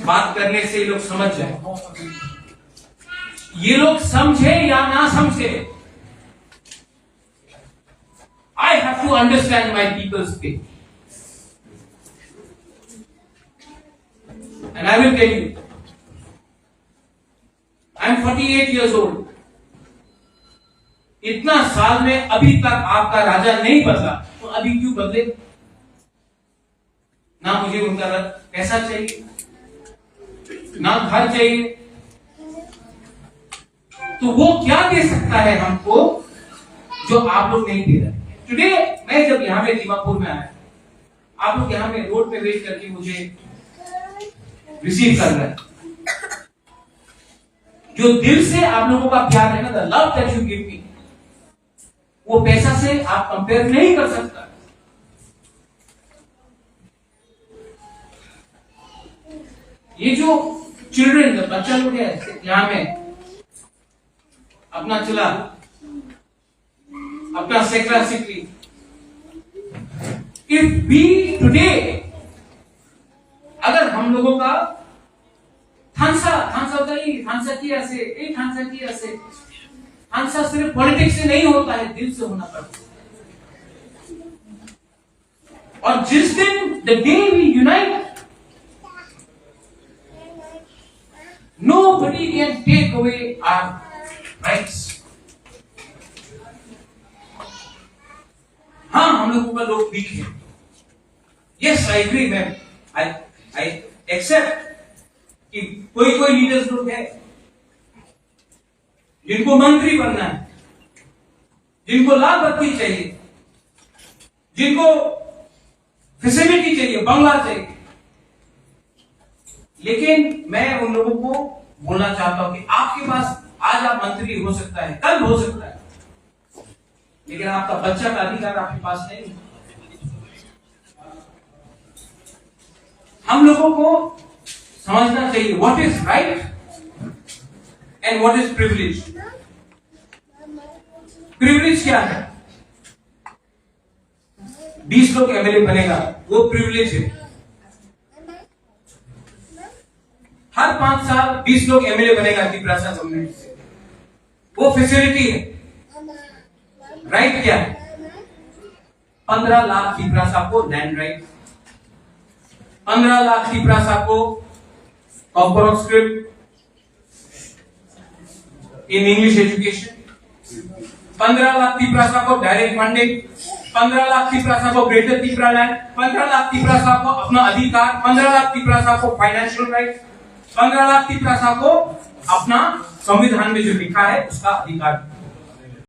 बात करने से ये लोग समझ जाए। ये लोग समझे या ना समझे, I have to understand my people's pain. And I will tell you, I am 48 years old. इतना साल में अभी तक आपका राजा नहीं बदला, तो अभी क्यों बदले? ना मुझे उनका पैसा चाहिए, ना घर चाहिए, तो वो क्या दे सकता है हमको जो आप लोग नहीं दे रहे? टुडे मैं जब यहाँ पे दीमापुर में आया, आप लोग यहाँ पे रोड पे वेट करके मुझे रिसीव कर रहे हैं। जो दिल से आप लोगों का प्यार है ना, the love that you give me, वो पैसा से आप कंपेयर नहीं कर सकता। ये जो चिल्ड्रन, बच्चा लोग है यहाँ में, अपना चला, अपना सेक्रा सिक्री, इफ बी टुडे, अगर हम लोगों का थांसा होता है, थांसा की ऐसे थांसा सिर्फ पॉलिटिक्स से नहीं होता है, दिल से होना पड़ता है। और जिस दिन the day we unite, nobody can take away our rights. हाँ, हम लोगों का लोग वीक है। Yes, I agree, ma'am. I accept कि कोई लीडर्स लोग हैं जिनको मंत्री बनना है, जिनको लाभपति चाहिए, जिनको फैसिलिटी चाहिए, बंगला चाहिए। लेकिन मैं उन लोगों को बोलना चाहता हूं कि आपके पास आज आप मंत्री हो सकता है, कल हो सकता है, लेकिन आपका बच्चा का अधिकार आपके पास नहीं है। हम लोगों को समझना चाहिए what is right and what is privilege. Privilege क्या है? 20 लोग एमएलए बनेगा, वो प्रिविलेज है। हर 5 साल 20 लोग एमएलए बनेगा तिप्रासा गवर्नमेंट से, वो फैसिलिटी है। राइट क्या है? 15 लाख तिप्रासा को लैंड राइट, 15 लाख तिप्रासा को script in English education, 15 lakh Tiprasa को डायरेक्ट फंडिंग, 15 लाख तिप्रासा को ग्रेटर तिप्रा लैंड, 15 लाख तिप्रासा को अपना अधिकार, 15 लाख तिप्रासा को फाइनेंशियल राइट, 15 लाख तिप्रासा को अपना संविधान में जो लिखा है उसका अधिकार।